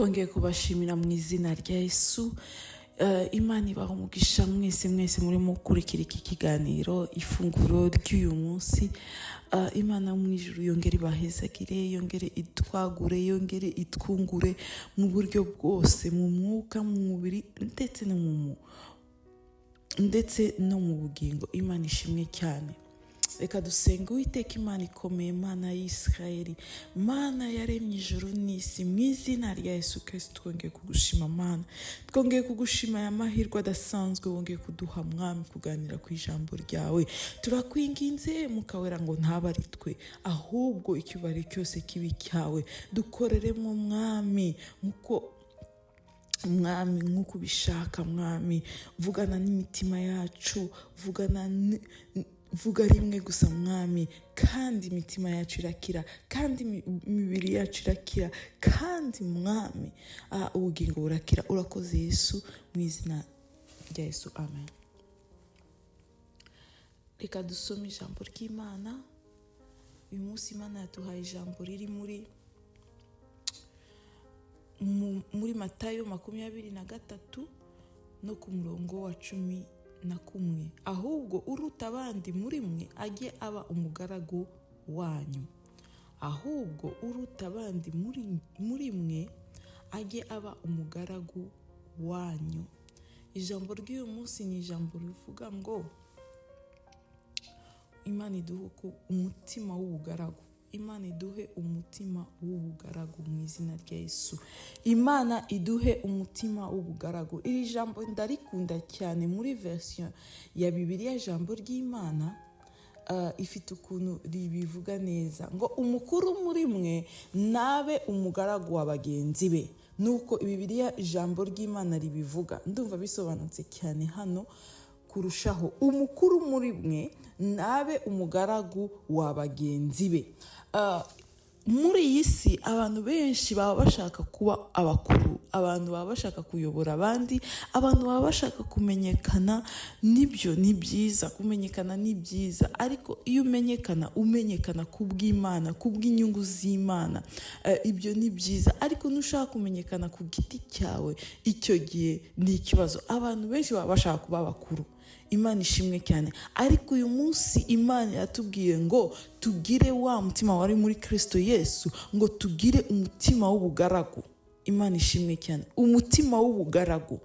twongeye kubashimira mu izina rya Yesu. Imana ibaha umugisha mwese murimo gukurikira iki kiganiro ifunguro ry'uyu munsi. Imana mu ijuru yongere ibahezagire, yongere itwagure, yongere itwungure mu buryo bwose, mu mwuka, mu mubiri ndetse no mu bugingo. Imana ishimwe cyane. Reka dusenge. Uwiteka Imana ikomeye, Mana y'Isirayeli, Mana yaremye ijuru n'isi, mu izina rya Yesu Kristo twongeye kugushima Mana, twongeye kugushima aya mahirwe adasanzwe wongeye kuduha Mwami kuganira ku ijambo ryawe. Turakwinginze Mukawera ngo ntaba ari twe, ahubwo icyubahiro cyose kibi cyawe. Dukoreremo Mwami nk'uko ubishaka Mwami. Vugana n'imitima yacu, vuga rimwe gusa Mwami, kandi imitima yacu irakira, kandi imibiri yacu irakira, kandi Mwami ubugingo burakira. Urakoze Yesu, mu izina rya Yesu, amen. Reka dusome ijambo ry'Imana. Uyu munsi Imana yaduhaye ijambo riri muri Matayo 23 no ku murongo wa 11. Ahubwo uruta abandi muri mwe ajye aba umugaragu wanyu. Ahubwo uruta abandi muri mwe ajye aba umugaragu wanyu. Ijambo ry'uyu munsi ni ijambo rivuga ngo Imana iduhe umutima w'ubugaragu. Imana iduhe umutima w'ubugaragu mu izina rya Yesu. Imana iduhe umutima w'ubugaragu. Iri jambo ndarikunda cyane muri version ya Bibiliya. Ijambo ry'Imana ifite ukuntu ribivuga neza ngo umukuru muri mwe nabe umugaragu wa bagenzi be. Nuko Bibiliya ijambo ry'Imana ribivuga. Ndumva bisobanutse cyane hano kurushaho. Umukuru muri mwe nabe umugaragu wa bagenzi be. Muri iyi si abantu benshi baba bashaka kuba abakuru, abantu baba bashaka kuyobora abandi, abantu baba bashaka kumenyekana. Nibyo ni byiza, kumenyekana ni byiza, ariko iyo umenyekana kubw'Imana, kubw'inyungu z'Imana, ibyo ni byiza. Ariko nushaka kumenyekana ku giti cyawe, icyo gihe ni ikibazo. Abantu benshi baba bashaka kuba abakuru. Imana ishimwe cyane. Ariko uyu munsi Imana yatubwiye ngo tugire wa mutima wari muri Kristo Yesu, ngo tugire umutima w'ubugaragu. Imana ishimwe cyane. Umutima w'ubugaragu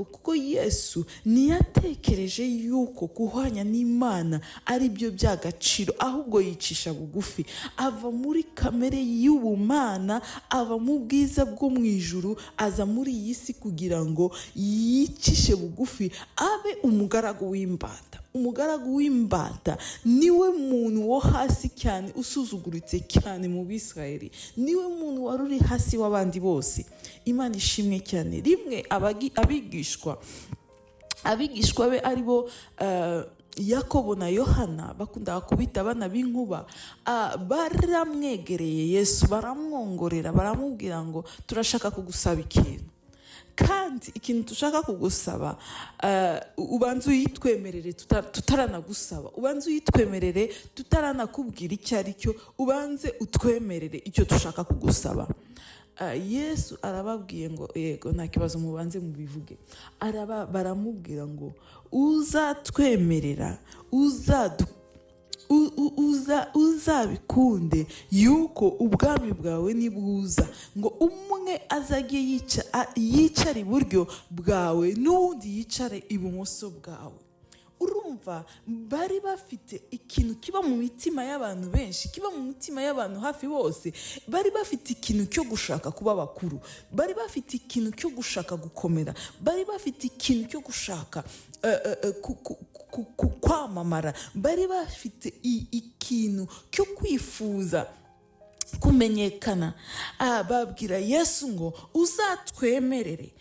kuko Yesu ntiyatekereje yuko guhwanya n'Imana ari byo by'agaciro, ahubwo yicisha bugufi, ava muri kamere y'ubumana, ava mu bwiza bwo mu ijuru, aza muri iyi si kugira ngo yicishe bugufi, abe umugaragu w'imbata. Umugaragu w'imbata niwe muntu wo hasi cyane, usuzuguritse cyane mu Bisirayeli. Niwe muntu wari uri hasi w'abandi bose. Imana ishimwe cyane. Rimwe abigishwa be aribo Yakobo na Yohana, bakundaga kubita abana b'inkuba, baramwegereye Yesu, baramwongorera, baramubwira ngo turashaka kugusaba ikintu, kandi ikintu dushaka kugusaba ubanze uyitwemerere tutaranagusaba, ubanze uyitwemerere tutaranakubwira icyo ari cyo, ubanze utwemerere icyo dushaka kugusaba. Yesu arababwiye ngo yego nta kibazo, mubanze mubivuge. Baramubwira ngo uzatwemerera, uzabikunde yuko ubwami bwawe nibuza, ngo umwe azajye yicare iburyo bwawe, n'undi yicare ibumoso bwawe. Urumva, bari bafite ikintu kiba mu mitima y'abantu benshi, kiba mu mitima y'abantu hafi bose. Bari bafite ikintu cyo gushaka kuba bakuru, bari bafite ikintu cyo gushaka gukomera, bari bafite ikintu cyo gushaka kwamamara, bari bafite ikintu cyo kwifuza kumenyekana. Babwira Yesu ngo uzatwemerere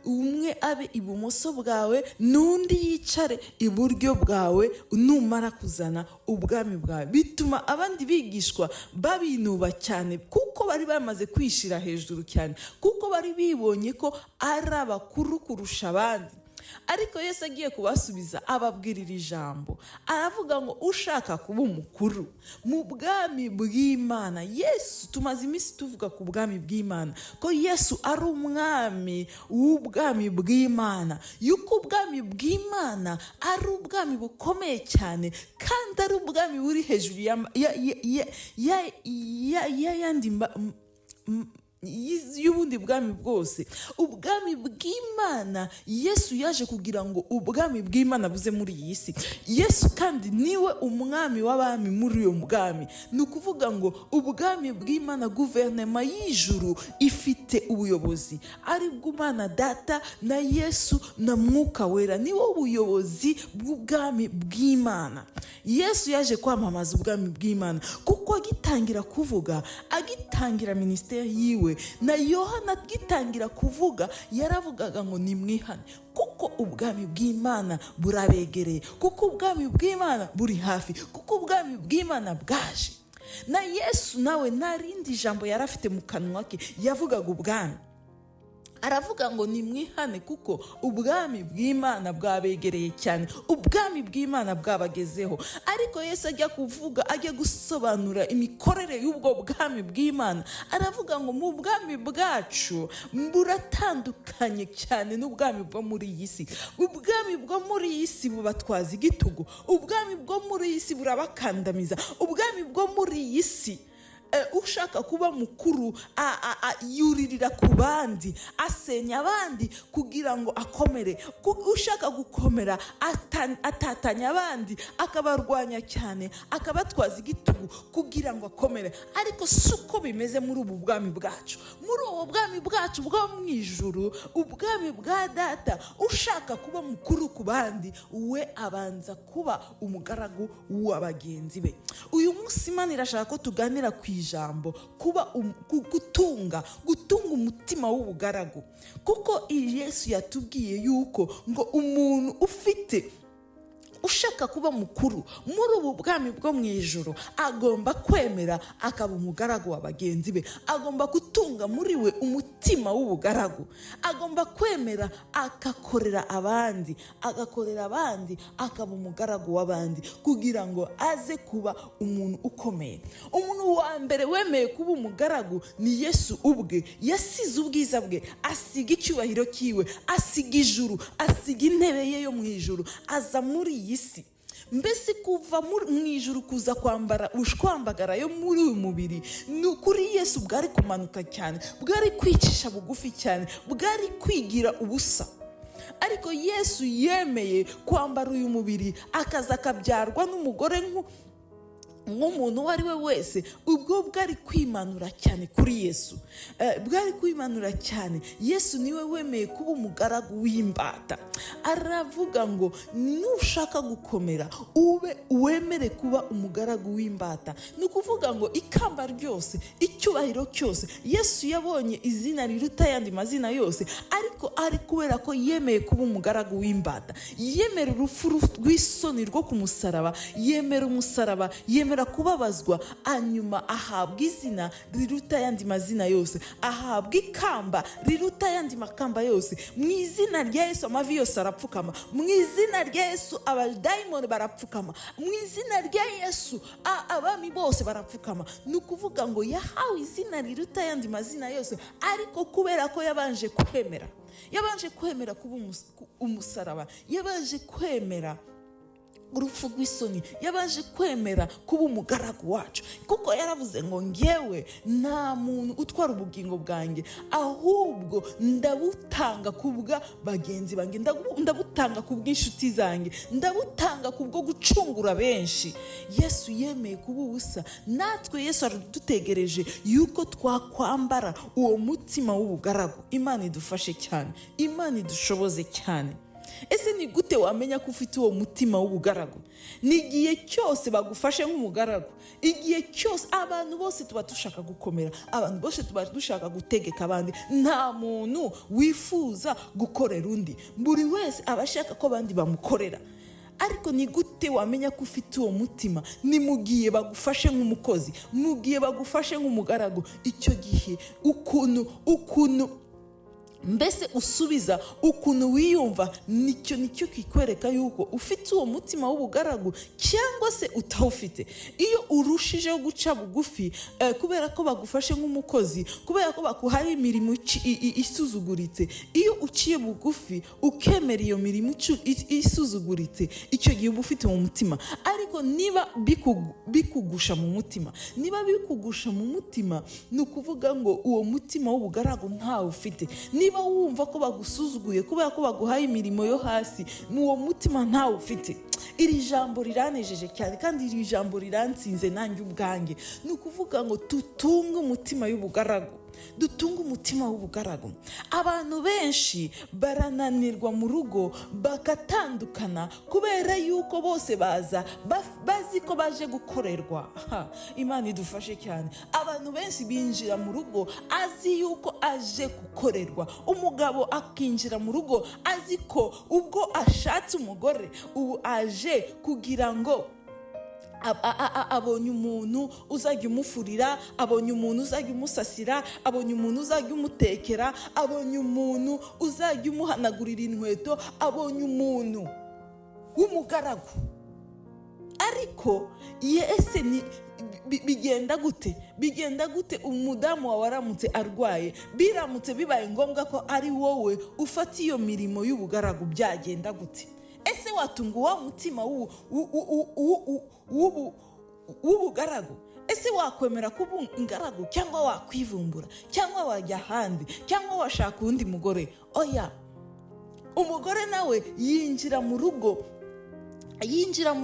umwe abe ibumoso bwawe, n'undi yicare iburyo bwawe, numara kuzana ubwami bwawe. Bituma abandi bigishwa babinuba cyane, kuko bari bamaze kwishira hejuru cyane, kuko bari bibonye ko ari abakuru kurusha abandi. ariko Yesu agiye kubasubiza ababwira iri jambo, aravuga ngo ushaka kuba umukuru mu bwami bw'Imana. Yesu tumaze iminsi tuvuga ku bwami bw'Imana, ko Yesu ari umwami w'ubwami bw'Imana, yuko ubwami bw'Imana ari ubwami bukomeye cyane, kandi ari ubwami buri hejuru y'ayandi y'ubundi bwami bwose. Ubwami bw'Imana, Yesu yaje kugira ngo ubwami bw'Imana buze muri iyi si. Yesu kandi niwe umwami w'abami muri uyo bwami. Ni ukuvuga ngo ubwami bw'Imana, guverinoma y'ijuru ifite ubuyobozi, ari bw'Imana Data na Yesu na Mwuka Wera, niwe ubuyobozi bw'ubwami bw'Imana. Yesu yaje kwamamaza ubwami bw'Imana, kuko agitangira kuvuga, agitangira ministeri yiwe, na Yohana agitangira kuvuga yaravugaga ngo nimwihane, kuko ubwami bw'Imana burabegereye, kuko ubwami bw'Imana buri hafi, kuko ubwami bw'Imana bwaje. Na Yesu nawe narindi jambo yarafite mu kanwa ke, yavugaga ubwami. Aravuga ngo nimwihane kuko ubwami bw'Imana bwabegereye cyane, ubwami bw'Imana bwabagezeho. Ariko Yesu ajya kuvuga, ajya gusobanura imikorere y'ubwo bwami bw'Imana, aravuga ngo mu bwami bwacu buratandukanye cyane n'ubwami bwo muri iyi si. Ubwami bwo muri iyi si bubatwaza igitugu, ubwami bwo muri iyi si burabakandamiza, ubwami bwo muri iyi si ushaka kuba mukuru yuririra ku bandi, asenya abandi kugira ngo akomere. Ushaka gukomera atatanya abandi, akabarwanya cyane, akabatwaza igitugu kugira ngo akomere. Ariko suko bimeze muri ubu bwami bwacu, muri ubu bwami bwacu bwo mu ijuru, ubwami bwa Data. Ushaka kuba mukuru ku bandi, we abanza kuba umugaragu w'abagenzi be. Uyu munsi Imana irashaka ko tuganira ku ijambo kuba gutunga umutima w'ubugaragu, kuko Yesu yatubwiye yuko ngo umuntu ushaka kuba mukuru muri ubu bwami bwo mu ijuru agomba kwemera akaba umugaragu wa bagenzi be, agomba gutunga muri we umutima w'ubugaragu, agomba kwemera agakorera abandi akaba umugaragu w'abandi, kugira ngo aze kuba umuntu ukomeye. Umuntu wa mbere wemeye kuba umugaragu ni Yesu ubwe. Yasize ubwiza bwe, asiga icyubahiro cyiwe, asiga ijuru, asiga intebe ye yo mu ijuru, aza muri iyi si. Mbese kuva mu ijuru kuza kwambara ushwambagara yo muri uyu mubiri, ni ukuri Yesu bwari kumanuka cyane, bwari kwicisha bugufi cyane, bwari kwigira ubusa. Ariko Yesu yemeye kwambara uyu mubiri, akaza akabyarwa n'umugore nk'umuntu uwo ari we wese. Ubwo bwari kwimanura cyane kuri Yesu, bwari kwimanura cyane. Yesu niwe wemeye kuba umugaragu w'imbata. Aravuga ngo nushaka gukomera wemere kuba umugaragu w'imbata. Ni ukuvuga ngo ikamba ryose, icyubahiro cyose, Yesu yabonye izina riruta ayandi mazina yose, ariko ari kubera ko yemeye kuba umugaragu w'imbata. Yemera urupfu rw'isoni rwo ku musaraba, yemera umusaraba, yemera kubabazwa, hanyuma ahabwa izina riruta ayandi mazina yose, ahabwa ikamba riruta ayandi makamba yose. Mu izina rya Yesu amavi yose arapfukama, mu izina rya Yesu abadayimoni barapfukama, mu izina rya Yesu abami bose barapfukama. Ni ukuvuga ngo yahawe izina riruta ayandi mazina yose, ariko kubera ko yabanje kwemera kuba umusaraba, yabanje kwemera urupfu rw'isoni, yabaje kwemera kuba umugaragu wacu, kuko yaravuze ngo ngewe nta muntu utwara ubugingo bwanjye, ahubwo ndabutanga kubwa bagenzi banjye, ndabutanga kubw'inshuti zanjye, ndabutanga kubwo gucungura benshi. Yesu yemeye kuba ubusa. Natwe Yesu aradutegereje yuko twakwambara uwo mutima w'ubugaragu. Imana idufashe cyane, Imana idushoboze cyane. Ese ni gute wamenya ko ufite uwo mutima w'ubugaragu? Ni igihe cyose bagufashe nk'umugaragu, igihe cyose abantu bose tuba dushaka gukomera, abantu bose tuba dushaka gutegeka abandi. Nta muntu wifuza gukorera undi, buri wese aba ashaka ko abandi bamukorera. Ariko ni gute wamenya ko ufite uwo mutima? Ni mugiye bagufashe nk'umukozi, mugiye bagufashe nk'umugaragu. Icyo gihe ukuntu mbese usubiza ukuntu wiyumva, nicyo kikwereka yuko ufite uwo mutima w'ubugaragu cyangwa se utawufite. Iyo urushijeho guca bugufi kubera ko bagufashe nk'umukozi, kubera ko bakuhaye imirimo isuzuguritse, iyo uciye bugufi ukemera iyo mirimo isuzuguritse, icyo gihe uba ufite mu mutima. Ariko niba bikugusha mu mutima, ni ukuvuga ngo uwo mutima w'ubugaragu ntawe ufite. Niba wumva ko bagusuzuguye kubera ko baguhaye imirimo yo hasi, n'uwo mutima ntawe ufite. Iri jambo riranejeje cyane kandi iri jambo riransinze nanjye ubwanjye. Ni ukuvuga ngo dutunge umutima w'ubugaragu. Abantu benshi barananirwa mu rugo bakatandukana kubera yuko bose bazi ko baje gukorerwa. Imana idufashe cyane. Abantu benshi binjira mu rugo azi yuko aje gukorerwa. Umugabo akinjira mu rugo azi ko ubwo ashatse umugore ubu aje kugira ngo abonye umuntu uzajya umufurira, abonye umuntu uzajya umusasira, abonye umuntu uzajya umutekera, abonye umuntu uzajya umuhanagurira inkweto, abonye umuntu w'umugaragu. Ariko ese bigenda gute umudamu wawe aramutse arwaye, biramutse bibaye ngombwa ko ari wowe ufata iyo mirimo y'ubugaragu, byagenda gute? Ese watunga uwo mutima w'ubugaragu? Ese wakwemera kuba ingaragu, cyangwa wakwivumbura, cyangwa wajya ahandi, cyangwa washaka undi mugore? Oya, umugore nawe yinjira mu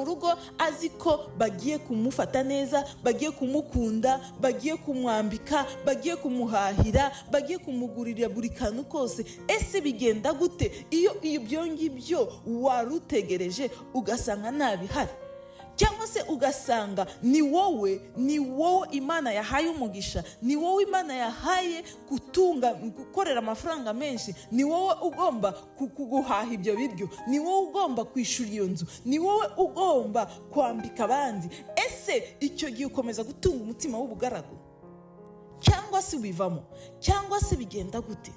rugo azi ko bagiye kumufata neza, bagiye kumukunda, bagiye kumwambika, bagiye kumuhahira, bagiye kumugurira buri kantu kose. Ese bigenda gute iyo ibyo ngibyo warutegereje ugasanga ntabihari? Cyangwa se ugasanga ni wowe Imana yahaye umugisha, ni wowe Imana yahaye gukorera amafaranga menshi, ni wowe ugomba kuguhaha ibyo biryo, ni wowe ugomba kwishyura iyo nzu, ni wowe ugomba kwambika abandi. Ese icyo gihe ukomeza gutunga umutima w'ubugaragu, cyangwa se ubivamo? Cyangwa se bigenda gute?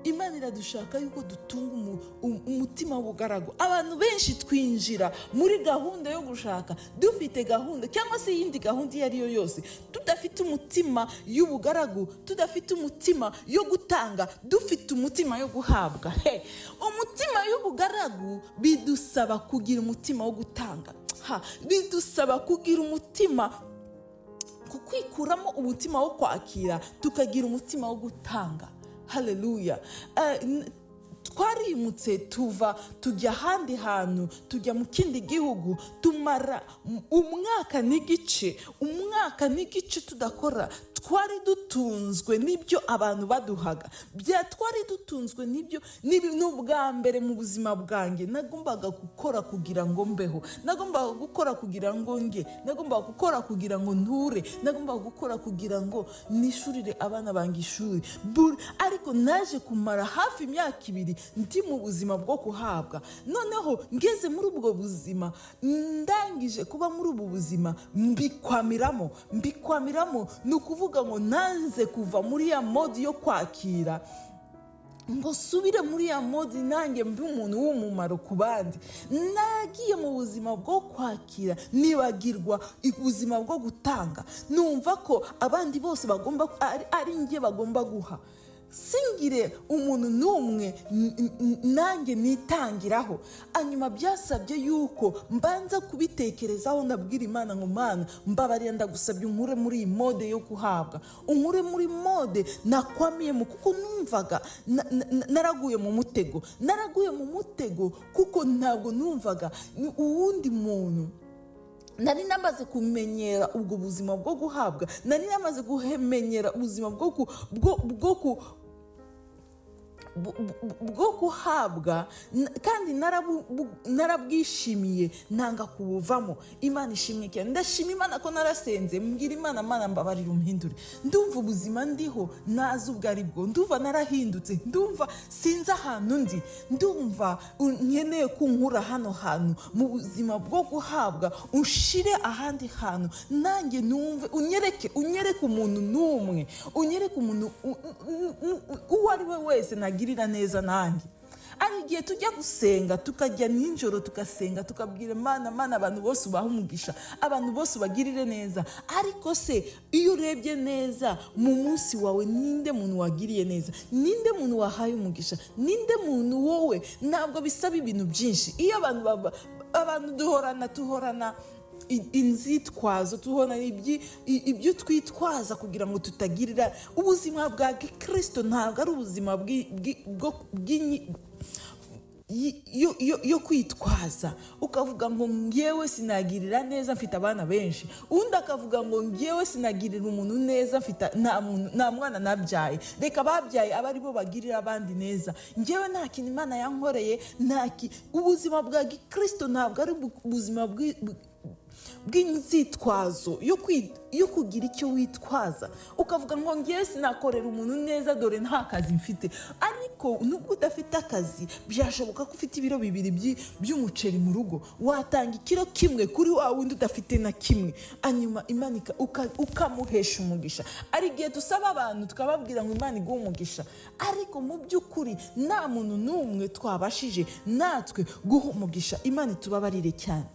Imana iradushaka yuko dutunga umutima w'ubugaragu. Abantu benshi twinjira muri gahunda yo gushaka dufite gahunda, cyangwa se iyindi gahunda iyo ari yo yose, tudafite umutima y'ubugaragu, tudafite umutima yo gutanga, dufite umutima yo guhabwa. Umutima y'ubugaragu bidusaba kugira umutima wo gutanga. Bidusaba kugira umutima, kukwikuramo umutima wo kwakira, tukagira umutima wo gutanga. Haleluya. Twarimutse tujya ahandi hantu, tujya mu kindi gihugu, tumara umwaka n'igice tudakora. Twari dutunzwe n'ibyo abantu baduhaga, twari dutunzwe n'ibyo. N'ubwa mbere mu buzima bwanjye nagombaga gukora kugira ngo mbeho, nagombaga gukora kugira ngo nge, nagombaga gukora kugira ngo nture, nagombaga gukora kugira ngo nishurire abana banjye ishuri. Ariko naje kumara hafi imyaka 2 ndi mu buzima bwo kuhabwa. Noneho ngeze muri ubwo buzima, ndangije kuba muri ubu buzima, mbikwamiramo. Ni ukuvuga ngo nanze kuva muri ya mode yo kwakira ngo subire muri ya mode nanjye mbi umuntu w'umumaro ku bandi. Nagiye mu buzima bwo kwakira, nibagirwa ubuzima bwo gutanga. Numva ko abandi bose ari njye bagomba guha. Singire umuntu n'umwe nanjye nitangiraho. Anyuma byasabye yuko mbanza kubitekerezaho, ndabwira Imana ngo Mana, mbabarira, ndagusabye unkure muri iyi mode yo guhabwa, unkure muri mode nakwamiyemo, kuko numvaga naraguye mu mutego kuko ntabwo numvaga uwundi muntu. Nari namaze kumenyera ubwo buzima bwo guhabwa, nari namaze kumenyera ubuzima bwo guhabwa kandi narabwishimiye nanga kubuvamo. Imana ishimwe cyane. Ndashima Imana ko narasenze mbwira Imana, Mana mbabarira umpindure. Ndumva ubuzima ndiho nazi ubwo ari bwo, ndumva narahindutse, ndumva sinzi ahantu ndi, ndumva nkeneye kunkura hano hantu mu buzima bwo guhabwa unshire ahandi hantu, nanjye numve unyereke umuntu n'umwe, unyereke umuntu uwo ari we wese nagirira neza nanjye. Ari igihe tujya gusenga, tukajya nijoro tugasenga, tukabwira Mana abantu bose ubaha umugisha, abantu bose bagirire neza. Ariko se iyo urebye neza mu munsi wawe, ninde muntu wagiriye neza? Ninde muntu wahaye umugisha? Ninde muntu wowe? Ntabwo bisaba ibintu byinshi. Iyo abantu duhorana inzitwazo, tuhona ibyo twitwaza kugira ngo tutagirira. Ubuzima bwa Kristo ntabwo ari ubuzima yo kwitwaza, ukavuga ngo ngewe sinagirira neza mfite abana benshi, undi akavuga ngo ngewe sinagirira umuntu neza mfite nta mwana nabyaye, reka babyaye aba ari bo bagirira abandi neza, ngewe nta kintu Imana yankoreye. Ubuzima bwa Kristo ntabwo ari ubuzima bw'inzitwazo yo kugira icyo witwaza, ukavuga ngo ngewe sinakorera umuntu neza dore nta kazi mfite. Ariko nubwo udafite akazi, byashoboka ko ufite ibiro 2 by'umuceri mu rugo, watanga ikiro kimwe kuri wa wundi udafite na kimwe, hanyuma Imana ukamuhesha umugisha. Ari igihe dusaba abantu tukababwira ngo Imana iguhe umugisha, ariko mu by'ukuri nta muntu n'umwe twabashije natwe guha umugisha. Imana itubabarire cyane,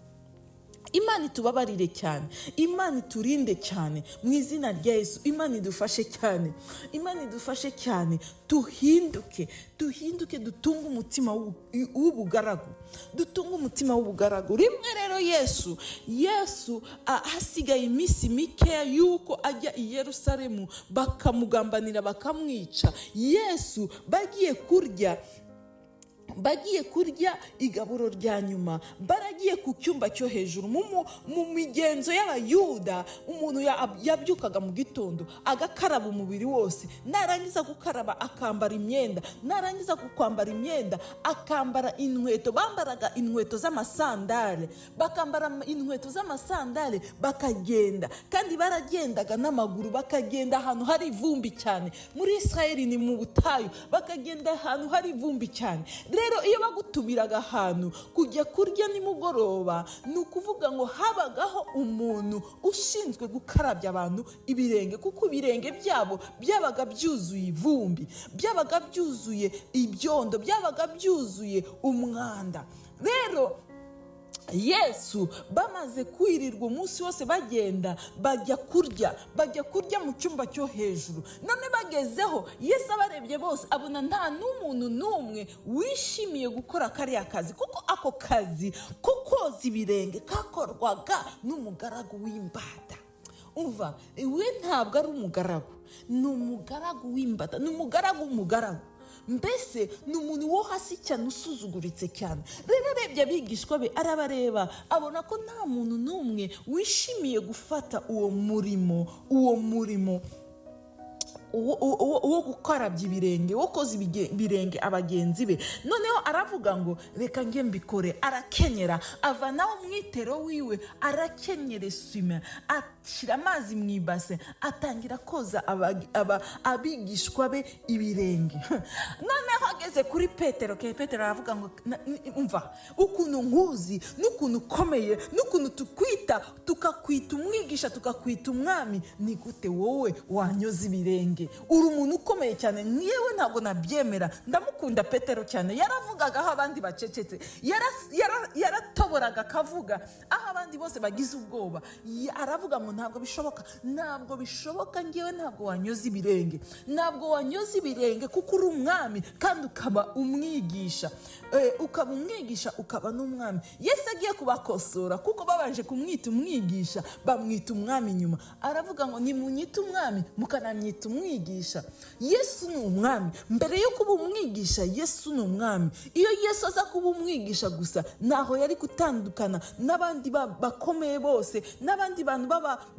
Imana itubabarire cyane, Imana iturinde cyane mu izina rya Yesu. Imana idufashe cyane, Imana idufashe cyane, duhinduke, dutunge umutima w'ubugaragu, dutunge umutima w'ubugaragu. Rimwe rero Yesu hasigaye iminsi mikeya yuko ajya i Yerusalemu, bakamugambanira bakamwica. Yesu bagiye kurya igaburo rya nyuma, baragiye ku cyumba cyo hejuru. Mu migenzo y'Abayuda, umuntu yabyukaga mu gitondo agakaraba umubiri wose, narangiza gukaraba akambara imyenda, narangiza kwambara imyenda akambara inkweto. Bambaraga inkweto z'amasandale, bakambara inkweto z'amasandale bakagenda, kandi baragendaga n'amaguru, bakagenda ahantu hari ivumbi cyane. Muri Israeli ni mu butayu, bakagenda ahantu hari ivumbi cyane. Rero iyo bagutumiraga ahantu kujya kurya nimugoroba, ni ukuvuga ngo habagaho umuntu ushinzwe gukarabya abantu ibirenge, kuko ibirenge byabo byabaga byuzuye ivumbi, byabaga byuzuye ibyondo, byabaga byuzuye umwanda. Rero Yesu bamaze kwirirwa umunsi wose bagenda, bajya kurya mu cyumba cyo hejuru. None bagezeho, Yesu abarebye bose abona nta n'umuntu n'umwe wishimiye gukora kariya kazi, kuko ako kazi ko koza ibirenge kakorwaga n'umugaragu w'imbata. Umva, we ntabwo ari umugaragu, ni umugaragu w'imbata, ni umugaragu w'umugaragu. Mbese ni umuntu wo hasi cyane, usuzuguritse cyane. Rero arebye abigishwa be, arabareba abona ko nta muntu n'umwe wishimiye gufata uwo murimo wo gukarabya ibirenge, wo koza ibirenge abagenzi be. Noneho aravuga ngo reka nge mbikore. Arakenyera, avanaho umwitero wiwe, arakenyera esume, ashyira amazi mu ibase, atangira koza abigishwa be ibirenge. Noneho ageze kuri Petero, Petero aravuga ngo umva, ukuntu nkuzi n'ukuntu ukomeye n'ukuntu tukakwita umwigisha, tukakwita umwami, ni gute wowe wanyoza ibirenge? Uri umuntu ukomeye cyane, niyewe ntabwo nabyemera. Ndamukunda Petero cyane, yaravugaga aho abandi bacecetse, yaratoboraga akavuga aho abandi bose bagize ubwoba. Aravuga ngo ntabwo bishoboka, ngewe ntabwo wanyoza ibirenge, ntabwo wanyoza ibirenge, kuko uri umwami kandi ukaba umwigisha, ukaba n'umwami. Yesu agiye kubakosora, kuko babanje kumwita umwigisha, bamwita umwami nyuma. Aravuga ngo nimunyita umwami mukanamwita umwigisha, umwigisha, Yesu ni umwami. Mbere yo kuba umwigisha, Yesu ni umwami. Iyo Yesu aza kuba umwigisha gusa, naho yari gutandukana n'abandi bakomeye bose, n'abandi bantu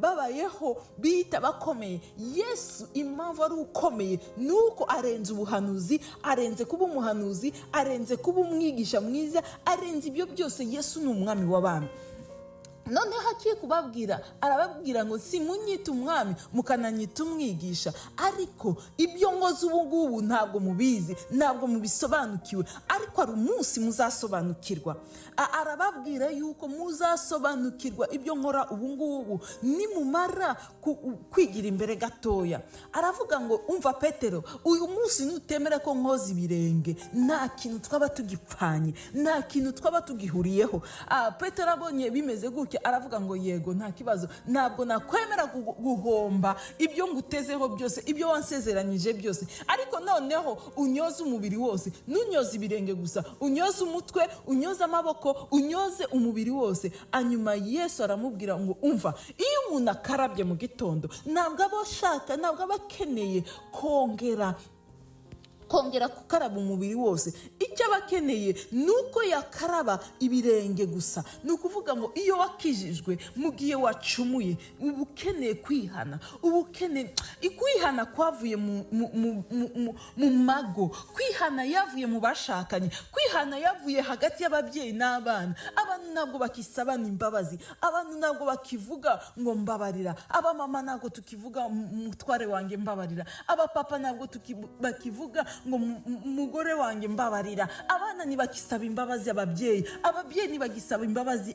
babayeho bita bakomeye. Yesu impamvu ari ukomeye nuko arenze ubuhanuzi, arenze kuba umuhanuzi, arenze kuba umwigisha mwiza, arenze ibyo byose. Yesu ni umwami w'abami. Noneho agiye kubabwira, arababwira ngo simunyita umwami mukananyita umwigisha, ariko ibyo ngoze ubu ngubu ntabwo mubizi, ntabwo mubisobanukiwe, ariko hari umunsi muzasobanukirwa. Arababwira yuko muzasobanukirwa ibyo nkora ubu ngubu nimumara kwigira imbere gatoya. Aravuga ngo umva Petero, uyu munsi nutemera ko nkoza ibirenge, nta kintu twaba tugipfanye, nta kintu twaba tugihuriyeho. Petero abonye bimeze gutya, aravuga ngo yego nta kibazo, ntabwo nakwemera guhomba ibyo ngutezeho byose, ibyo wansezeranyije byose, ariko noneho unyoze umubiri wose, nunyoze ibirenge gusa, unyoze umutwe, unyoze amaboko, unyoze umubiri wose. Hanyuma Yesu aramubwira ngo umva, iyo umuntu akarabye mu gitondo, ntabwo aba ashaka, ntabwo aba akeneye kongera gukaraba umubiri wose. Icyo aba akeneye ni uko yakaraba ibirenge gusa. Ni ukuvuga ngo iyo wakijijwe, mu gihe wacumuye, uba ukeneye kwihana. Uba ukeneye kwihana kwavuye mu mago, kwihana yavuye mu bashakanye, kwihana yavuye hagati y'ababyeyi n'abana. Abantu ntabwo bakisabana imbabazi, abantu ntabwo bakivuga ngo mbabarira, abamama ntabwo tukivuga mutware wanjye mbabarira, abapapa ntabwo bakivuga ngo umugore wanjye mbabarira, abana ntibakisaba imbabazi ababyeyi ntibagisaba imbabazi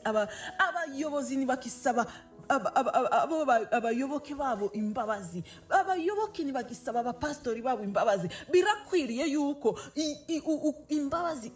abayobozi ntibakisaba abayoboke babo imbabazi, abayoboke ntibagisaba abapasitori babo imbabazi. Birakwiriye yuko imbabazi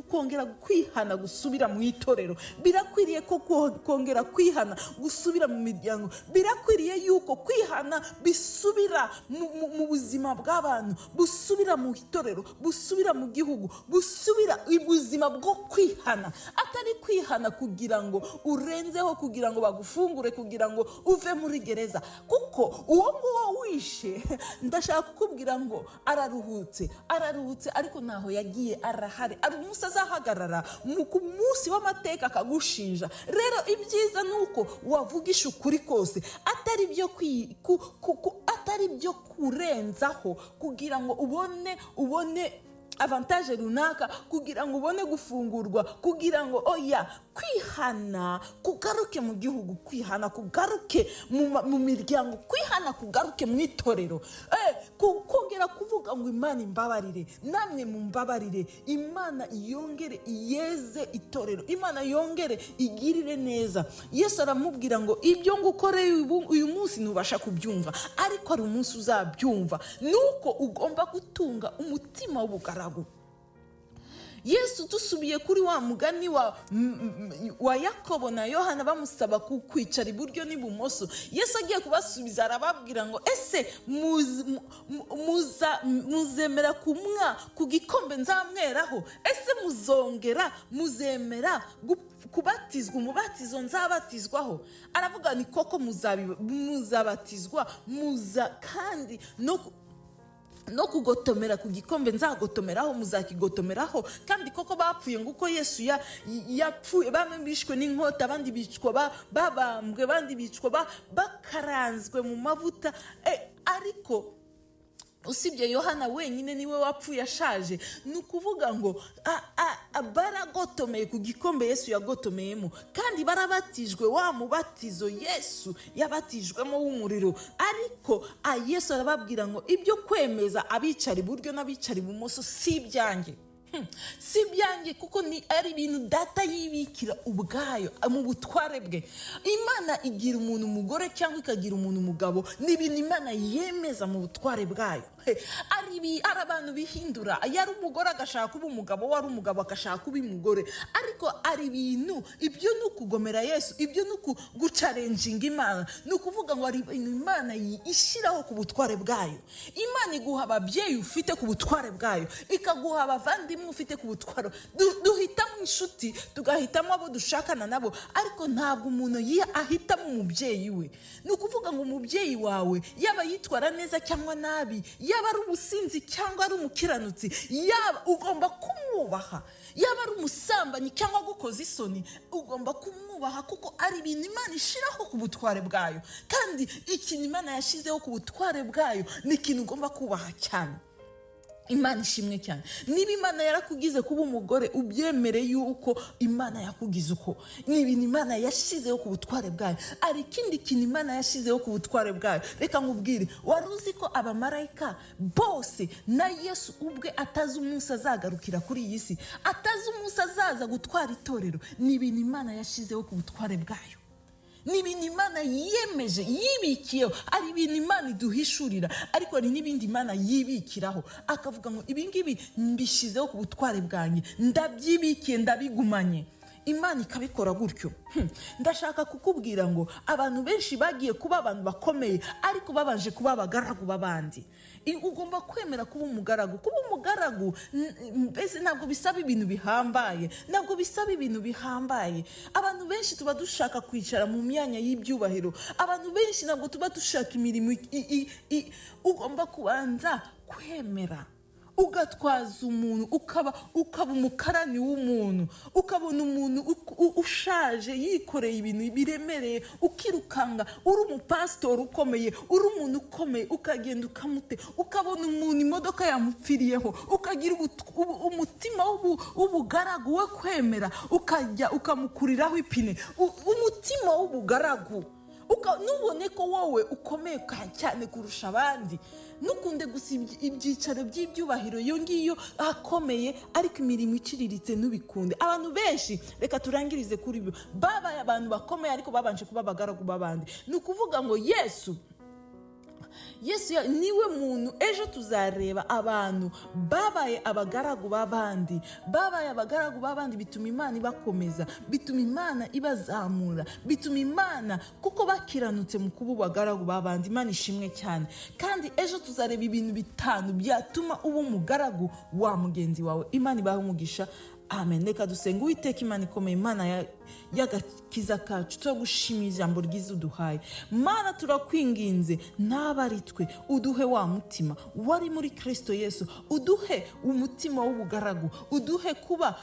kongera kwihana gusubira mu itorero, birakwiriye ko kongera kwihana gusubira mu miryango, birakwiriye yuko kwihana bisubira mu buzima bw'abantu, busubira mu itorero, busubira mu gihugu, busubira ubuzima bwo kwihana. Atari kwihana kugira ngo urenzeho, kugira ngo bagufungure, kugira ngo uve muri gereza, kuko uwo nguwo wishe, ndashaka kukubwira ngo araruhutse, ariko naho yagiye arahari. Ari umunsi azahagarara ku munsi w'amateka akagushinja. Rero ibyiza ni uko wavugisha ukuri kose, atari byo kurenzaho kugira ngo ubone avantage runaka, kugira ngo ubone gufungurwa, kugira ngo kwihana kugaruke mu gihugu, kwihana kugaruke mu miryango, kwihana kugaruke mu itorero, kongera kuvuga ngo Imana imbabarire, namwe mumbabarire, Imana yongere iyeze itorero, Imana yongere igirire neza. Yesu aramubwira ngo ibyo ngukoreye uyu munsi ntubasha kubyumva, ariko ari umunsi uzabyumva. Nuko ugomba gutunga umutima w'ubugaragu. Yesu dusubiye kuri wa mugani wa Yakobo na Yohana bamusaba kwicara iburyo n'ibumoso, Yesu agiye kubasubiza arababwira ngo ese muzemera kumwa ku gikombe nzamweraho? Ese muzemera kubatizwa umubatizo nzabatizwaho? Aravuga ni koko muzabatizwa, kandi no kugotomera ku gikombe nzagotomeraho, muzakigotomeraho. Kandi koko bapfuye nguko Yesu yapfuye, bamwe bishwe n'inkota, abandi bicwa babambwe, abandi bicwa bakaranzwe mu mavuta. Ariko usibye Yohana wenyine niwe wapfuye ashaje. Ni ukuvuga ngo baragotomeye ku gikombe Yesu yagotomeyemo, kandi barabatijwe wa mubatizo Yesu yabatijwemo w'umuriro. Ariko Yesu arababwira ngo ibyo kwemeza abicara iburyo n'abicara ibumoso si ibyanjye, si ibyanjye, kuko ni ari ibintu data yibikira ubwayo mu butware bwe. Imana igira umuntu umugore cyangwa ikagira umuntu umugabo, ni ibintu Imana yemeza mu butware bwayo. Ari abantu bihindura, yari umugore agashaka kuba umugabo, wari umugabo agashaka kuba umugore. Ariko ari ibintu, ibyo ni ukugomera Yesu, ibyo ni gucarenjinga Imana. Ni ukuvuga ngo ari ibintu Imana ishyiraho ku butware bwayo. Imana iguha ababyeyi ufite ku butware bwayo, ikaguha abavandimwe umutima ufite ku butwaro. Duhitamo inshuti, tugahitamo abo dushakana nabo, ariko ntabwo umuntu ahitamo umubyeyi we. Ni ukuvuga ngo umubyeyi wawe yaba yitwara neza cyangwa nabi, yaba ari umusinzi cyangwa ari umukiranutsi, yaba ugomba kumwubaha. Yaba ari umusambanyi cyangwa gukoza isoni, ugomba kumwubaha, kuko ari ibintu Imana ishiraho ku butware bwayo. Kandi ikintu Imana yashizeho ku butware bwayo ni ikintu ugomba kubaha cyane. Imana ishimwe cyane. Niba Imana yarakugize kuba umugore, ubyemere yuko Imana yakugize uko. Ni ibintu Imana yashizeho ku butware bwayo. Ari ikindi kintu Imana yashizeho ku butware bwayo. Reka nkubwire, wari uzi ko abamarayika bose na Yesu ubwe atazi umunsi azagarukira kuri iyi si, atazi umunsi azaza gutwara itorero? Ni ibintu Imana yashizeho ku butware bwayo. Ni ibintu Imana yiyemeje, yibikiyeho. Ari ibintu Imana iduhishurira, ariko hari n'ibindi Imana yibikiraho, akavuga ngo ibingibi mbishizeho ku butware bwanjye, ndabyibikiye, ndabigumanye. Imana ikabikora gutyo. Ndashaka kukubwira ngo abantu benshi bagiye kuba abantu bakomeye, ariko babanje kuba abagaragu b'abandi. Ugomba kwemera kuba umugaragu. Kuba umugaragu mbese ntabwo bisaba ibintu bihambaye, ntabwo bisaba ibintu bihambaye. Abantu benshi tuba dushaka kwicara mu myanya y'ibyubahiro. Abantu benshi ntabwo tuba dushaka imirimo. Ugomba kubanza kwemera, ugatwaza umuntu, ukaba umukarani w'umuntu, ukabona umuntu ushaje yikoreye ibintu biremereye, ukirukanga. Uri umupasitori ukomeye, uri umuntu ukomeye, ukagenda ukamute, ukabona umuntu imodoka yamupfiriyeho, ukagira umutima w'ubugaragu we kwemera, ukajya ukamukuriraho ipine. Umutima w'ubugaragu, nubone ko wowe ukomeye cyane kurusha abandi. Nukunde gusa ibyicaro by'ibyubahiro iyo ngiyo akomeye, ariko imirimo iciriritse nubikunde. Abantu benshi, reka turangirize kuri byo, babaye abantu bakomeye ariko babanje kuba abagaragu b'abandi. Ni ukuvuga ngo Yesu niwe muntu. Ejo tuzareba abantu babaye abagaragu b'abandi. Babaye abagaragu b'abandi bituma Imana ibakomeza, bituma Imana ibazamura, bituma Imana, kuko bakiranutse mu kuba abagaragu b'abandi. Imana ishimwe cyane. Kandi ejo tuzareba ibintu 5 byatuma uba umugaragu wa mugenzi wawe. Imana ibahe umugisha. Amen. Reka dusenga. Uwiteka Imana ikomeye, Imana y'agakiza kacu, turagushimiye ijambo ryiza uduhaye. Mana, turakwinginze, ntaba ari twe, uduhe wa mutima wari muri Kristo Yesu. Uduhe umutima w'ubugaragu, uduhe kuba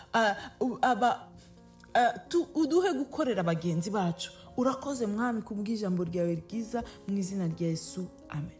uduhe gukorera bagenzi bacu. Urakoze Mwami kubw'ijambo ryawe ryiza, mu izina rya Yesu. Amen.